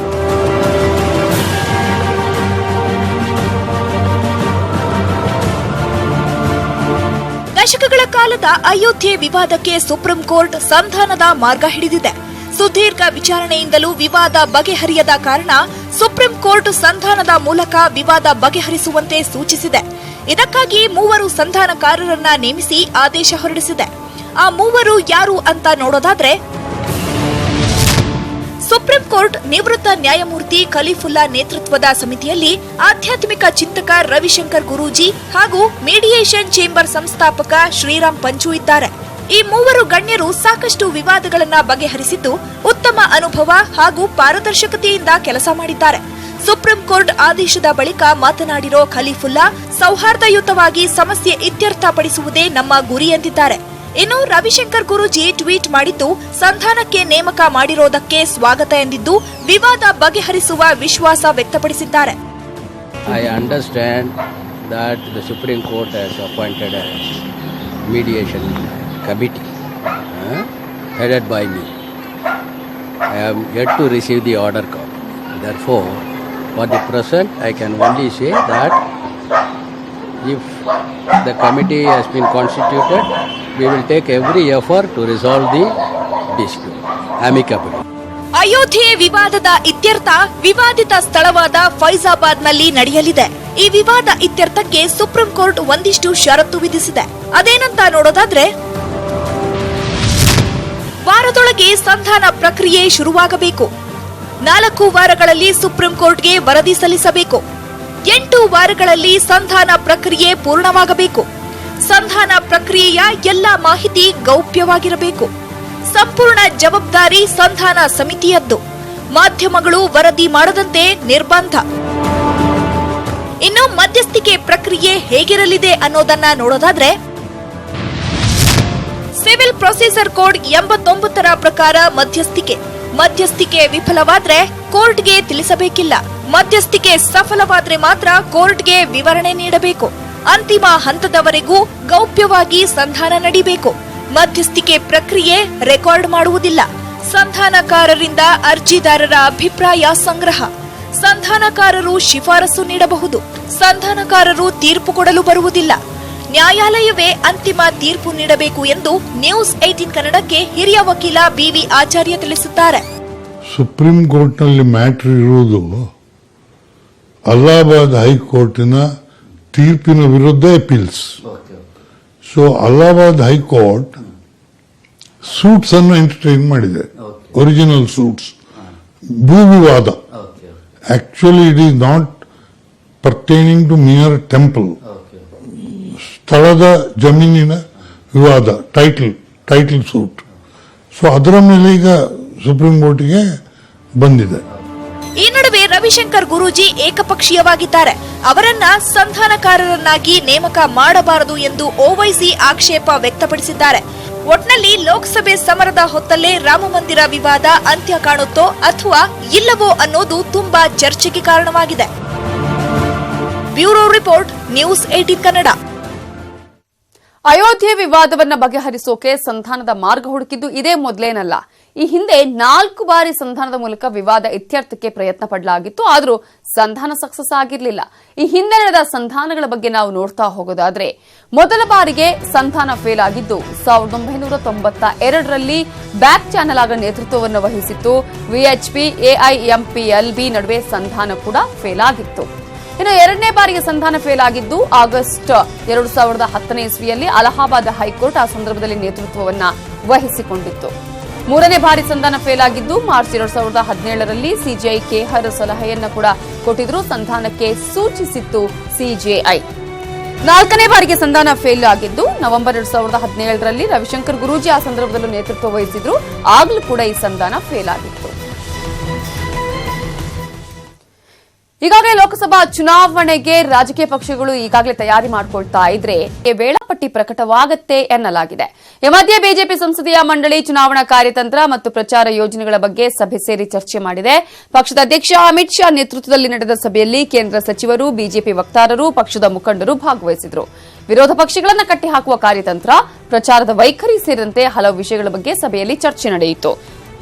ದಶಕಗಳ ಕಾಲದ ಅಯೋಧ್ಯೆ ವಿವಾದಕ್ಕೆ ಸುಪ್ರೀಂ ಕೋರ್ಟ್ ಸಂಧಾನದ ಮಾರ್ಗ ಹಿಡಿದಿದೆ. ಸುದೀರ್ಘ ವಿಚಾರಣೆಯಿಂದಲೂ ವಿವಾದ ಬಗೆಹರಿಯದ ಕಾರಣ ಸುಪ್ರೀಂ ಕೋರ್ಟ್ ಸಂಧಾನದ ಮೂಲಕ ವಿವಾದ ಬಗೆಹರಿಸುವಂತೆ ಸೂಚಿಸಿದೆ. ಇದಕ್ಕಾಗಿ 3 ಸಂಧಾನಕಾರರನ್ನ ನೇಮಿಸಿ ಆದೇಶ ಹೊರಡಿಸಿದೆ. ಆ 3 ಯಾರು ಅಂತ ನೋಡೋದಾದ್ರೆ, ಸುಪ್ರೀಂ ಕೋರ್ಟ್ ನಿವೃತ್ತ ನ್ಯಾಯಮೂರ್ತಿ ಖಲೀಫುಲ್ಲಾ ನೇತೃತ್ವದ ಸಮಿತಿಯಲ್ಲಿ ಆಧ್ಯಾತ್ಮಿಕ ಚಿಂತಕ ರವಿಶಂಕರ್ ಗುರೂಜಿ ಹಾಗೂ ಮೀಡಿಯೇಷನ್ ಚೇಂಬರ್ ಸಂಸ್ಥಾಪಕ ಶ್ರೀರಾಮ್ ಪಂಚು ಇದ್ದಾರೆ. ಈ 3 ಗಣ್ಯರು ಸಾಕಷ್ಟು ವಿವಾದಗಳನ್ನ ಬಗೆಹರಿಸಿದ್ದು ಉತ್ತಮ ಅನುಭವ ಹಾಗೂ ಪಾರದರ್ಶಕತೆಯಿಂದ ಕೆಲಸ ಮಾಡಿದ್ದಾರೆ. ಸುಪ್ರೀಂ ಕೋರ್ಟ್ ಆದೇಶದ ಬಳಿಕ ಮಾತನಾಡಿರೋ ಖಲೀಫುಲ್ಲಾ, ಸೌಹಾರ್ದಯುತವಾಗಿ ಸಮಸ್ಯೆ ಇತ್ಯರ್ಥಪಡಿಸುವುದೇ ನಮ್ಮ ಗುರಿ ಎಂದಿದ್ದಾರೆ. ಇನ್ನು ರವಿಶಂಕರ್ ಗುರೂಜಿ ಟ್ವೀಟ್ ಮಾಡಿದ್ದು, ಸಂಧಾನಕ್ಕೆ ನೇಮಕ ಮಾಡಿರೋದಕ್ಕೆ ಸ್ವಾಗತ ಎಂದಿದ್ದು ವಿವಾದ ಬಗೆಹರಿಸುವ ವಿಶ್ವಾಸ ವ್ಯಕ್ತಪಡಿಸಿದ್ದಾರೆ. I understand that the Supreme Court has appointed a mediation committee headed by me. I am yet to receive the order copy. Therefore, for the present, I can only say that if the committee has been constituted, we will take every effort to resolve the dispute amicably. Ayodhya ವಿವಾದದ ಇತ್ಯರ್ಥ ವಿವಾದಿತ ಸ್ಥಳವಾದ ಫೈಜಾಬಾದ್ನಲ್ಲಿ ನಡೆಯಲಿದೆ. ಈ ವಿವಾದ ಇತ್ಯರ್ಥಕ್ಕೆ ಸುಪ್ರೀಂ ಕೋರ್ಟ್ ಒಂದಿಷ್ಟು ಷರತ್ತು ವಿಧಿಸಿದೆ. ಅದೇನಂತ ನೋಡೋದಾದ್ರೆ, ವಾರದೊಳಗೆ ಸಂಧಾನ ಪ್ರಕ್ರಿಯೆ ಶುರುವಾಗಬೇಕು. 4 ವಾರಗಳಲ್ಲಿ ಸುಪ್ರೀಂ ಕೋರ್ಟ್ಗೆ ವರದಿ ಸಲ್ಲಿಸಬೇಕು. 8 ವಾರಗಳಲ್ಲಿ ಸಂಧಾನ ಪ್ರಕ್ರಿಯೆ ಪೂರ್ಣವಾಗಬೇಕು. ಸಂಧಾನ ಪ್ರಕ್ರಿಯೆಯ ಎಲ್ಲಾ ಮಾಹಿತಿ ಗೌಪ್ಯವಾಗಿರಬೇಕು. ಸಂಪೂರ್ಣ ಜವಾಬ್ದಾರಿ ಸಂಧಾನ ಸಮಿತಿಯದ್ದು. ಮಾಧ್ಯಮಗಳು ವರದಿ ಮಾಡದಂತೆ ನಿರ್ಬಂಧ. ಇನ್ನು ಮಧ್ಯಸ್ಥಿಕೆ ಪ್ರಕ್ರಿಯೆ ಹೇಗಿರಲಿದೆ ಅನ್ನೋದನ್ನ ನೋಡೋದಾದ್ರೆ, ಸಿವಿಲ್ ಪ್ರೊಸೀಜರ್ ಕೋಡ್ 89ರ ಪ್ರಕಾರ ಮಧ್ಯಸ್ಥಿಕೆ ವಿಫಲವಾದ್ರೆ ಕೋರ್ಟ್ಗೆ ತಿಳಿಸಬೇಕಿಲ್ಲ. ಮಧ್ಯಸ್ಥಿಕೆ ಸಫಲವಾದ್ರೆ ಮಾತ್ರ ಕೋರ್ಟ್ಗೆ ವಿವರಣೆ ನೀಡಬೇಕು. ಅಂತಿಮ ಹಂತದವರೆಗೂ ಗೌಪ್ಯವಾಗಿ ಸಂಧಾನ ನಡೆಯಬೇಕು. ಮಧ್ಯಸ್ಥಿಕೆ ಪ್ರಕ್ರಿಯೆ ರೆಕಾರ್ಡ್ ಮಾಡುವುದಿಲ್ಲ. ಸಂಧಾನಕಾರರಿಂದ ಅರ್ಜಿದಾರರ ಅಭಿಪ್ರಾಯ ಸಂಗ್ರಹ. ಸಂಧಾನಕಾರರು ಶಿಫಾರಸು ನೀಡಬಹುದು. ಸಂಧಾನಕಾರರು ತೀರ್ಪು ಕೊಡಲು ಬರುವುದಿಲ್ಲ. ನ್ಯಾಯಾಲಯವೇ ಅಂತಿಮ ತೀರ್ಪು ನೀಡಬೇಕು ಎಂದು ನ್ಯೂಸ್ 18 ಕನ್ನಡಕ್ಕೆ ಹಿರಿಯ ವಕೀಲ ಬಿವಿ ಆಚಾರ್ಯ ತಿಳಿಸಿದ್ದಾರೆ. ಸುಪ್ರೀಂ ಕೋರ್ಟ್ನಲ್ಲಿ ಮ್ಯಾಟರ್ ಇರುವುದು ಅಲಹಾಬಾದ್ ಹೈಕೋರ್ಟಿನ ತೀರ್ಪಿನ ವಿರುದ್ಧ appeals. So Allahabad high court suits ಅನ್ನು ಎಂಟರ್ಟೈನ್ ಮಾಡಿದೆ. original suits. Bhuvivada. Actually, it is not pertaining to mere temple. ಸ್ಥಳದ ಜಮೀನಿನ ವಿವಾದ, ಟೈಟಲ್ ಸೂಟ್. ಸೊ ಅದರ ಮೇಲೆ ಈಗ ಸುಪ್ರೀಂ ಕೋರ್ಟ್ಗೆ ಬಂದಿದೆ. ಈ ನಡುವೆ ರವಿಶಂಕರ್ ಗುರೂಜಿ ಏಕಪಕ್ಷೀಯವಾಗಿದ್ದಾರೆ. ಅವರನ್ನ ಸಂಧಾನಕಾರರನ್ನಾಗಿ ನೇಮಕ ಮಾಡಬಾರದು ಎಂದು ಓವೈಸಿ ಆಕ್ಷೇಪ ವ್ಯಕ್ತಪಡಿಸಿದ್ದಾರೆ. ಒಟ್ನಲ್ಲಿ ಲೋಕಸಭೆ ಸಮರದ ಹೊತ್ತಲ್ಲೇ ರಾಮಮಂದಿರ ವಿವಾದ ಅಂತ್ಯ ಕಾಣುತ್ತೋ ಅಥವಾ ಇಲ್ಲವೋ ಅನ್ನೋದು ತುಂಬಾ ಚರ್ಚೆಗೆ ಕಾರಣವಾಗಿದೆ. Bureau report, news 18 Kannada. Ayodhya ವಿವಾದವನ್ನ ಬಗೆಹರಿಸೋಕೆ ಸಂಧಾನದ ಮಾರ್ಗ ಹುಡುಕಿದ್ದು ಇದೇ ಮೊದಲೇನಲ್ಲ. ಈ ಹಿಂದೆ 4 ಬಾರಿ ಸಂಧಾನದ ಮೂಲಕ ವಿವಾದ ಇತ್ಯರ್ಥಕ್ಕೆ ಪ್ರಯತ್ನ ಪಡಲಾಗಿತ್ತು. ಆದರೂ ಸಂಧಾನ ಸಕ್ಸಸ್ ಆಗಿರಲಿಲ್ಲ. ಈ ಹಿಂದೆ ನಡೆದ ಸಂಧಾನಗಳ ಬಗ್ಗೆ ನಾವು ನೋಡ್ತಾ ಹೋಗೋದಾದ್ರೆ, ಮೊದಲ ಬಾರಿಗೆ ಸಂಧಾನ ಫೇಲ್ ಆಗಿದ್ದು 1992ರಲ್ಲಿ ಬ್ಯಾಕ್ ಚಾನೆಲ್ ಆಗ ನೇತೃತ್ವವನ್ನು ವಹಿಸಿತ್ತು. ವಿಎಚ್ಪಿ ಎಐಎಂಪಿಎಲ್ಬಿ ನಡುವೆ ಸಂಧಾನ ಕೂಡ ಫೇಲ್ ಆಗಿತ್ತು. ಇನ್ನು ಎರಡನೇ ಬಾರಿಗೆ ಸಂಧಾನ ಫೇಲ್ ಆಗಿದ್ದು ಆಗಸ್ಟ್ 2010ನೇ ಇಸ್ವಿಯಲ್ಲಿ ಅಲಹಾಬಾದ್ ಹೈಕೋರ್ಟ್ ಆ ಸಂದರ್ಭದಲ್ಲಿ ನೇತೃತ್ವವನ್ನು ವಹಿಸಿಕೊಂಡಿತ್ತು. ಮೂರನೇ ಬಾರಿ ಸಂಧಾನ ಫೇಲ್ ಆಗಿದ್ದು ಮಾರ್ಚ್ 2017ರಲ್ಲಿ ಸಿಜೆಐ ಖೇಹರ್ ಸಲಹೆಯನ್ನ ಕೂಡ ಕೊಟ್ಟಿದ್ರು, ಸಂಧಾನಕ್ಕೆ ಸೂಚಿಸಿತ್ತು ಸಿಜೆಐ. ನಾಲ್ಕನೇ ಬಾರಿಗೆ ಸಂಧಾನ ಫೇಲ್ ಆಗಿದ್ದು ನವೆಂಬರ್ 2017ರಲ್ಲಿ ರವಿಶಂಕರ್ ಗುರೂಜಿ ಆ ಸಂದರ್ಭದಲ್ಲೂ ನೇತೃತ್ವ ವಹಿಸಿದ್ರು. ಆಗ್ಲೂ ಕೂಡ ಈ ಸಂಧಾನ ಫೇಲ್ ಆಗಿತ್ತು. ಈಗಾಗಲೇ ಲೋಕಸಭಾ ಚುನಾವಣೆಗೆ ರಾಜಕೀಯ ಪಕ್ಷಗಳು ಈಗಾಗಲೇ ತಯಾರಿ ಮಾಡಿಕೊಳ್ತಾ ಇದ್ರೆ ವೇಳಾಪಟ್ಟಿ ಪ್ರಕಟವಾಗುತ್ತೆ ಎನ್ನಲಾಗಿದೆ. ಈ ಮಧ್ಯೆ ಬಿಜೆಪಿ ಸಂಸದೀಯ ಮಂಡಳಿ ಚುನಾವಣಾ ಕಾರ್ಯತಂತ್ರ ಮತ್ತು ಪ್ರಚಾರ ಯೋಜನೆಗಳ ಬಗ್ಗೆ ಸಭೆ ಸೇರಿ ಚರ್ಚೆ ಮಾಡಿದೆ. ಪಕ್ಷದ ಅಧ್ಯಕ್ಷ ಅಮಿತ್ ಶಾ ನೇತೃತ್ವದಲ್ಲಿ ನಡೆದ ಸಭೆಯಲ್ಲಿ ಕೇಂದ್ರ ಸಚಿವರು, ಬಿಜೆಪಿ ವಕ್ತಾರರು, ಪಕ್ಷದ ಮುಖಂಡರು ಭಾಗವಹಿಸಿದರು. ವಿರೋಧ ಪಕ್ಷಗಳನ್ನು ಕಟ್ಟಿಹಾಕುವ ಕಾರ್ಯತಂತ್ರ, ಪ್ರಚಾರದ ವೈಖರಿ ಸೇರಿದಂತೆ ಹಲವು ವಿಷಯಗಳ ಬಗ್ಗೆ ಸಭೆಯಲ್ಲಿ ಚರ್ಚೆ ನಡೆಯಿತು.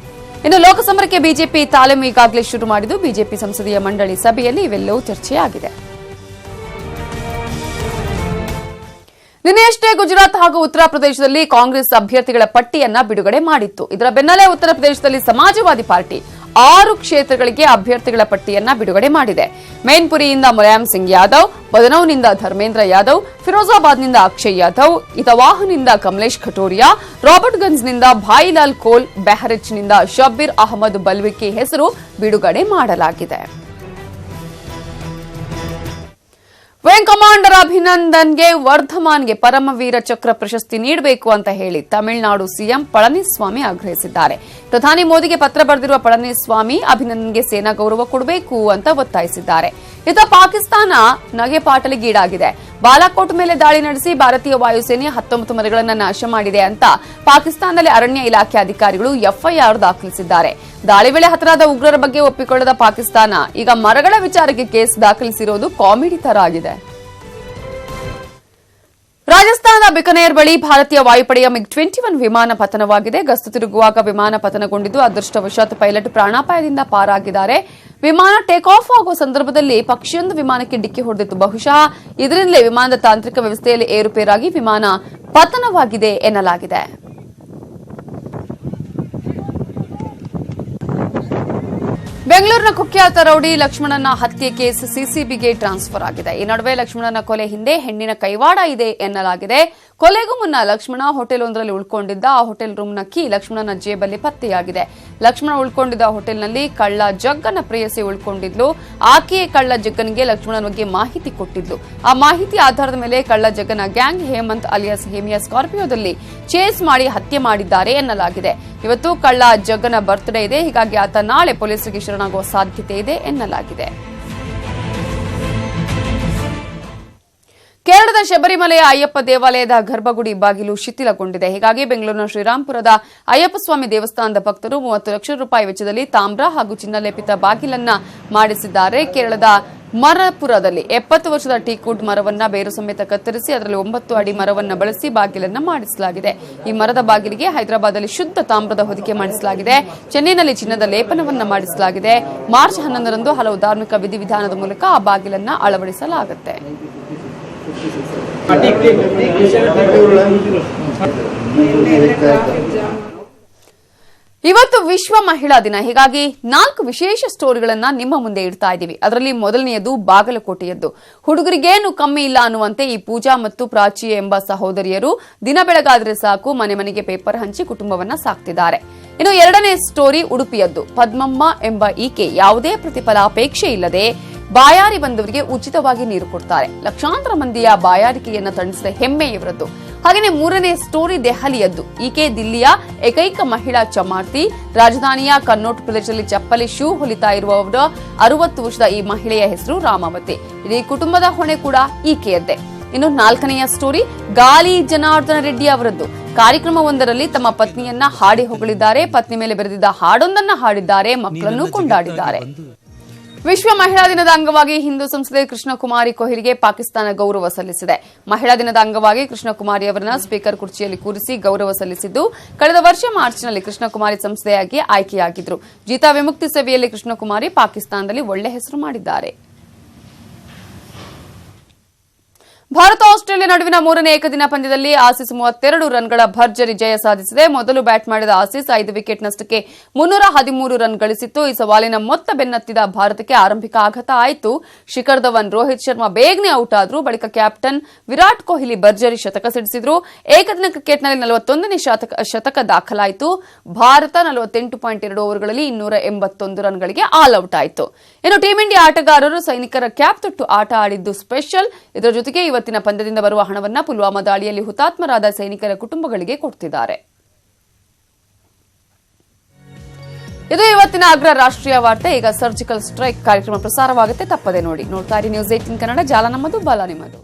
ಇನ್ನು ಲೋಕಸಮರಕ್ಕೆ ಬಿಜೆಪಿ ತಾಲೀಮು ಈಗಾಗಲೇ ಶುರು ಮಾಡಿದ್ದು, ಬಿಜೆಪಿ ಸಂಸದೀಯ ಮಂಡಳಿ ಸಭೆಯಲ್ಲಿ ಇವೆಲ್ಲವೂ ಚರ್ಚೆಯಾಗಿದೆ. ನಿನ್ನೆಯಷ್ಟೇ ಗುಜರಾತ್ ಹಾಗೂ ಉತ್ತರ ಪ್ರದೇಶದಲ್ಲಿ ಕಾಂಗ್ರೆಸ್ ಅಭ್ಯರ್ಥಿಗಳ ಪಟ್ಟಿಯನ್ನ ಬಿಡುಗಡೆ ಮಾಡಿತ್ತು. ಇದರ ಬೆನ್ನಲ್ಲೇ ಉತ್ತರ ಪ್ರದೇಶದಲ್ಲಿ ಸಮಾಜವಾದಿ ಪಾರ್ಟಿ 6 ಕ್ಷೇತ್ರಗಳಿಗೆ ಅಭ್ಯರ್ಥಿಗಳ ಪಟ್ಟಿಯನ್ನ ಬಿಡುಗಡೆ ಮಾಡಿದೆ. ಮೇನ್ಪುರಿಯಿಂದ ಮುಲಾಯಂ ಸಿಂಗ್ ಯಾದವ್, ಬದನೌನಿಂದ ಧರ್ಮೇಂದ್ರ ಯಾದವ್, ಫಿರೋಜಾಬಾದ್ನಿಂದ ಅಕ್ಷಯ್ ಯಾದವ್, ಇತವಾಹ್ನಿಂದ ಕಮಲೇಶ್ ಖಟೋರಿಯಾ, ರಾಬರ್ಟ್ಗಂಜ್ನಿಂದ ಭಾಯಿಲಾಲ್ ಕೋಲ್, ಬೆಹರಿಚ್ನಿಂದ ಶಬ್ಬೀರ್ ಅಹಮದ್ ಬಲ್ವಿಕಿ ಹೆಸರು ಬಿಡುಗಡೆ ಮಾಡಲಾಗಿದೆ. ವಿಂಗ್ ಕಮಾಂಡರ್ ಅಭಿನಂದನ್ಗೆ ವರ್ಧಮಾನ್ಗೆ ಪರಮವೀರ ಚಕ್ರ ಪ್ರಶಸ್ತಿ ನೀಡಬೇಕು ಅಂತ ಹೇಳಿ ತಮಿಳುನಾಡು ಸಿಎಂ ಪಳನಿಸ್ವಾಮಿ ಆಗ್ರಹಿಸಿದ್ದಾರೆ. ಪ್ರಧಾನಿ ಮೋದಿಗೆ ಪತ್ರ ಬರೆದಿರುವ ಪಳನಿಸ್ವಾಮಿ ಅಭಿನಂದನ್ಗೆ ಸೇನಾ ಗೌರವ ಕೊಡಬೇಕು ಅಂತ ಒತ್ತಾಯಿಸಿದ್ದಾರೆ. ಇತ್ತ ಪಾಕಿಸ್ತಾನ ನಗೆಪಾಟಲಿಗೀಡಾಗಿದೆ. ಬಾಲಾಕೋಟ್ ಮೇಲೆ ದಾಳಿ ನಡೆಸಿ ಭಾರತೀಯ ವಾಯುಸೇನೆ 19 ಮರಗಳನ್ನು ನಾಶ ಮಾಡಿದೆ ಅಂತ ಪಾಕಿಸ್ತಾನದಲ್ಲಿ ಅರಣ್ಯ ಇಲಾಖೆ ಅಧಿಕಾರಿಗಳು ಎಫ್ಐಆರ್ ದಾಖಲಿಸಿದ್ದಾರೆ. ದಾಳಿ ವೇಳೆ ಹತರಾದ ಉಗ್ರರ ಬಗ್ಗೆ ಒಪ್ಪಿಕೊಳ್ಳದ ಪಾಕಿಸ್ತಾನ ಈಗ ಮರಗಳ ವಿಚಾರಕ್ಕೆ ಕೇಸ್ ದಾಖಲಿಸಿರುವುದು ಕಾಮಿಡಿ ತರ ಆಗಿದೆ. ರಾಜಸ್ಥಾನದ ಬಿಕನೇರ್ ಬಳಿ ಭಾರತೀಯ ವಾಯುಪಡೆಯ ಮಿಗ್-21 ವಿಮಾನ ಪತನವಾಗಿದೆ. ಗಸ್ತು ತಿರುಗುವಾಗ ವಿಮಾನ ಪತನಗೊಂಡಿದ್ದು, ಅದೃಷ್ಟವಶಾತ್ ಪೈಲಟ್ ಪ್ರಾಣಾಪಾಯದಿಂದ ಪಾರಾಗಿದ್ದಾರೆ. ವಿಮಾನ ಟೇಕ್ ಆಫ್ ಆಗುವ ಸಂದರ್ಭದಲ್ಲಿ ಪಕ್ಷಿಯೊಂದು ವಿಮಾನಕ್ಕೆ ಡಿಕ್ಕಿ ಹೊಡೆದಿತ್ತು. ಬಹುಶಃ ಇದರಿಂದಲೇ ವಿಮಾನದ ತಾಂತ್ರಿಕ ವ್ಯವಸ್ಥೆಯಲ್ಲಿ ಏರುಪೇರಾಗಿ ವಿಮಾನ ಪತನವಾಗಿದೆ ಎನ್ನಲಾಗಿದೆ. ಬೆಂಗಳೂರಿನ ಕುಖ್ಯಾತ ರೌಡಿ ಲಕ್ಷ್ಮಣನ ಹತ್ಯೆ ಕೇಸ್ ಸಿಸಿಬಿಗೆ ಟ್ರಾನ್ಸ್ಫರ್ ಆಗಿದೆ. ಈ ನಡುವೆ ಲಕ್ಷ್ಮಣನ ಕೊಲೆ ಹಿಂದೆ ಹೆಣ್ಣಿನ ಕೈವಾಡ ಇದೆ ಎನ್ನಲಾಗಿದೆ. ಕೊಲೆಗೂ ಮುನ್ನ ಲಕ್ಷ್ಮಣ ಹೋಟೆಲ್ ಒಂದರಲ್ಲಿ ಉಳ್ಕೊಂಡಿದ್ದ. ಆ ಹೋಟೆಲ್ ರೂಮ್ನ ಕೀ ಲಕ್ಷ್ಮಣನ ಜೇಬಲ್ಲಿ ಪತ್ತೆಯಾಗಿದೆ. ಲಕ್ಷ್ಮಣ ಉಳ್ಕೊಂಡಿದ್ದ ಹೋಟೆಲ್ನಲ್ಲಿ ಕಳ್ಳ ಜಗ್ಗನ ಪ್ರೇಯಸಿ ಉಳ್ಕೊಂಡಿದ್ಲು. ಆಕೆಯೇ ಕಳ್ಳ ಜಗ್ಗನಿಗೆ ಲಕ್ಷ್ಮಣನ ಬಗ್ಗೆ ಮಾಹಿತಿ ಕೊಟ್ಟಿದ್ಲು. ಆ ಮಾಹಿತಿ ಆಧಾರದ ಮೇಲೆ ಕಳ್ಳ ಜಗ್ಗನ ಗ್ಯಾಂಗ್ ಹೇಮಂತ್ ಅಲಿಯಾಸ್ ಹೇಮಿಯಾ ಸ್ಕಾರ್ಪಿಯೋದಲ್ಲಿ ಚೇಸ್ ಮಾಡಿ ಹತ್ಯೆ ಮಾಡಿದ್ದಾರೆ ಎನ್ನಲಾಗಿದೆ. ಇವತ್ತು ಕಳ್ಳ ಜಗ್ಗನ ಬರ್ತ್ಡೇ ಇದೆ. ಹೀಗಾಗಿ ಆತ ನಾಳೆ ಪೊಲೀಸರಿಗೆ ಶರಣಾಗುವ ಸಾಧ್ಯತೆ ಇದೆ ಎನ್ನಲಾಗಿದೆ. ಕೇರಳದ ಶಬರಿಮಲೆಯ ಅಯ್ಯಪ್ಪ ದೇವಾಲಯದ ಗರ್ಭಗುಡಿ ಬಾಗಿಲು ಶಿಥಿಲಗೊಂಡಿದೆ. ಹೀಗಾಗಿ ಬೆಂಗಳೂರಿನ ಶ್ರೀರಾಂಪುರದ ಅಯ್ಯಪ್ಪ ಸ್ವಾಮಿ ದೇವಸ್ಥಾನದ ಭಕ್ತರು 30 ಲಕ್ಷ ರೂಪಾಯಿ ವೆಚ್ಚದಲ್ಲಿ ತಾಮ್ರ ಹಾಗೂ ಚಿನ್ನ ಲೇಪಿತ ಬಾಗಿಲನ್ನ ಮಾಡಿಸಿದ್ದಾರೆ. ಕೇರಳದ ಮರಪುರದಲ್ಲಿ 70 ವರ್ಷದ ಟೀಕ್ವುಡ್ ಮರವನ್ನ ಬೇರು ಸಮೇತ ಕತ್ತರಿಸಿ ಅದರಲ್ಲಿ 9 ಅಡಿ ಮರವನ್ನ ಬಳಸಿ ಬಾಗಿಲನ್ನ ಮಾಡಿಸಲಾಗಿದೆ. ಈ ಮರದ ಬಾಗಿಲಿಗೆ ಹೈದರಾಬಾದ್ನಲ್ಲಿ ಶುದ್ಧ ತಾಮ್ರದ ಹೊದಿಕೆ ಮಾಡಿಸಲಾಗಿದೆ. ಚೆನ್ನೈನಲ್ಲಿ ಚಿನ್ನದ ಲೇಪನವನ್ನ ಮಾಡಿಸಲಾಗಿದೆ. ಮಾರ್ಚ್ 11ರಂದು ಹಲವು ಧಾರ್ಮಿಕ ವಿಧಿವಿಧಾನದ ಮೂಲಕ ಆ ಬಾಗಿಲನ್ನ ಅಳವಡಿಸಲಾಗುತ್ತೆ. ಇವತ್ತು ವಿಶ್ವ ಮಹಿಳಾ ದಿನ. ಹೀಗಾಗಿ 4 ವಿಶೇಷ ಸ್ಟೋರಿಗಳನ್ನ ನಿಮ್ಮ ಮುಂದೆ ಇಡ್ತಾ ಇದ್ದೀವಿ. ಅದರಲ್ಲಿ ಮೊದಲನೆಯದು ಬಾಗಲಕೋಟೆಯದ್ದು. ಹುಡುಗರಿಗೇನು ಕಮ್ಮಿ ಇಲ್ಲ ಅನ್ನುವಂತೆ ಈ ಪೂಜಾ ಮತ್ತು ಪ್ರಾಚಿ ಎಂಬ ಸಹೋದರಿಯರು ದಿನ ಬೆಳಗಾದ್ರೆ ಸಾಕು ಮನೆ ಮನೆಗೆ ಪೇಪರ್ ಹಂಚಿ ಕುಟುಂಬವನ್ನ ಸಾಕ್ತಿದ್ದಾರೆ. ಇನ್ನು ಎರಡನೇ ಸ್ಟೋರಿ ಉಡುಪಿಯದ್ದು. ಪದ್ಮಮ್ಮ ಎಂಬ ಈಕೆ ಯಾವುದೇ ಪ್ರತಿಫಲಾಪೇಕ್ಷೆ ಇಲ್ಲದೆ ಬಾಯಾರಿ ಬಂದವರಿಗೆ ಉಚಿತವಾಗಿ ನೀರು ಕೊಡ್ತಾರೆ. ಲಕ್ಷಾಂತರ ಮಂದಿಯ ಬಾಯಾರಿಕೆಯನ್ನ ತಣಿಸಿದ ಹೆಮ್ಮೆ ಇವರದ್ದು. ಹಾಗೆಯೇ ಮೂರನೇ ಸ್ಟೋರಿ ದೆಹಲಿಯದ್ದು. ಈಕೆ ದಿಲ್ಲಿಯ ಏಕೈಕ ಮಹಿಳಾ ಚಮಾರ್ತಿ. ರಾಜಧಾನಿಯ ಕನ್ನೋಟ್ ಪ್ರದೇಶದಲ್ಲಿ ಚಪ್ಪಲಿ ಶೂ ಹೊಲಿತಾ ಇರುವವರ 60 ವರ್ಷದ ಈ ಮಹಿಳೆಯ ಹೆಸರು ರಾಮಾವತಿ. ಇಡೀ ಕುಟುಂಬದ ಹೊಣೆ ಕೂಡ ಈಕೆಯದ್ದೇ. ಇನ್ನು ನಾಲ್ಕನೆಯ ಸ್ಟೋರಿ ಗಾಲಿ ಜನಾರ್ದನ ರೆಡ್ಡಿ ಅವರದ್ದು. ಕಾರ್ಯಕ್ರಮವೊಂದರಲ್ಲಿ ತಮ್ಮ ಪತ್ನಿಯನ್ನ ಹಾಡಿ ಹೊಗಳಿದ್ದಾರೆ. ಪತ್ನಿ ಮೇಲೆ ಬರೆದಿದ್ದ ಹಾಡೊಂದನ್ನ ಹಾಡಿದ್ದಾರೆ. ಮಕ್ಕಳನ್ನು ಕೊಂಡಾಡಿದ್ದಾರೆ. ವಿಶ್ವ ಮಹಿಳಾ ದಿನದ ಅಂಗವಾಗಿ ಹಿಂದೂ ಸಂಸದೆ ಕೃಷ್ಣಕುಮಾರಿ ಕೊಹ್ಲಿಗೆ ಪಾಕಿಸ್ತಾನ ಗೌರವ ಸಲ್ಲಿಸಿದೆ. ಮಹಿಳಾ ದಿನದ ಅಂಗವಾಗಿ ಕೃಷ್ಣಕುಮಾರಿ ಅವರನ್ನ ಸ್ಪೀಕರ್ ಕುರ್ಚಿಯಲ್ಲಿ ಕೂರಿಸಿ ಗೌರವ ಸಲ್ಲಿಸಿದ್ದು, ಕಳೆದ ವರ್ಷ ಮಾರ್ಚ್ನಲ್ಲಿ ಕೃಷ್ಣಕುಮಾರಿ ಸಂಸದೆಯಾಗಿ ಆಯ್ಕೆಯಾಗಿದ್ರು. ಜೀತಾ ವಿಮುಕ್ತಿ ಸೇವೆಯಲ್ಲಿ ಕೃಷ್ಣಕುಮಾರಿ ಪಾಕಿಸ್ತಾನದಲ್ಲಿ ಒಳ್ಳೆ ಹೆಸರು ಮಾಡಿದ್ದಾರೆ. ಭಾರತ ಆಸ್ಟ್ರೇಲಿಯಾ ನಡುವಿನ ಮೂರನೇ ಏಕದಿನ ಪಂದ್ಯದಲ್ಲಿ ಆಸೀಸ್ 32 ರನ್ಗಳ ಭರ್ಜರಿ ಜಯ ಸಾಧಿಸಿದೆ. ಮೊದಲು ಬ್ಯಾಟ್ ಮಾಡಿದ ಆಸೀಸ್ 5 ವಿಕೆಟ್ ನಷ್ಟಕ್ಕೆ 313 ರನ್ ಗಳಿಸಿತ್ತು. ಈ ಸವಾಲಿನ ಮೊತ್ತ ಬೆನ್ನತ್ತಿದ ಭಾರತಕ್ಕೆ ಆರಂಭಿಕ ಆಘಾತ ಆಯಿತು. ಶಿಖರ್ ಧವನ್, ರೋಹಿತ್ ಶರ್ಮಾ ಬೇಗನೆ ಔಟ್ ಆದ್ರು. ಬಳಿಕ ಕ್ಯಾಪ್ಟನ್ ವಿರಾಟ್ ಕೊಹ್ಲಿ ಭರ್ಜರಿ ಶತಕ ಸಿಡಿಸಿದ್ರು. ಏಕದಿನ ಕ್ರಿಕೆಟ್ನಲ್ಲಿ 41ನೇ ಶತಕ ದಾಖಲಾಯಿತು. ಭಾರತ 48.2 ಓವರ್ಗಳಲ್ಲಿ 281 ರನ್ಗಳಿಗೆ ಆಲ್ ಔಟ್ ಆಯಿತು. ಇನ್ನು ಟೀಂ ಇಂಡಿಯಾ ಆಟಗಾರರು ಸೈನಿಕರ ಕ್ಯಾಪ್ ತೊಟ್ಟು ಆಟ ಆಡಿದ್ದು ಸ್ಪೆಷಲ್. ಇದರ ಜೊತೆಗೆ ಇವತ್ತಿನ ಪಂದ್ಯದಿಂದ ಬರುವ ಹಣವನ್ನ ಪುಲ್ವಾಮಾ ದಾಳಿಯಲ್ಲಿ ಹುತಾತ್ಮರಾದ ಸೈನಿಕರ ಕುಟುಂಬಗಳಿಗೆ ಕೊಡ್ತಿದ್ದಾರೆ. ಇದು ಇವತ್ತಿನ ಅಗ್ರ ರಾಷ್ಟ್ರೀಯ ವಾರ್ತೆ. ಈಗ ಸರ್ಜಿಕಲ್ ಸ್ಟ್ರೈಕ್ ಕಾರ್ಯಕ್ರಮ ಪ್ರಸಾರವಾಗುತ್ತೆ, ತಪ್ಪದೆ ನೋಡಿ. ನೋಡ್ತಾ ಇರಿ ನ್ಯೂಸ್ 18 ಕನ್ನಡ. ಜಾಲ ನಮ್ಮದು, ಬಾಲ ನಿಮ್ಮದು.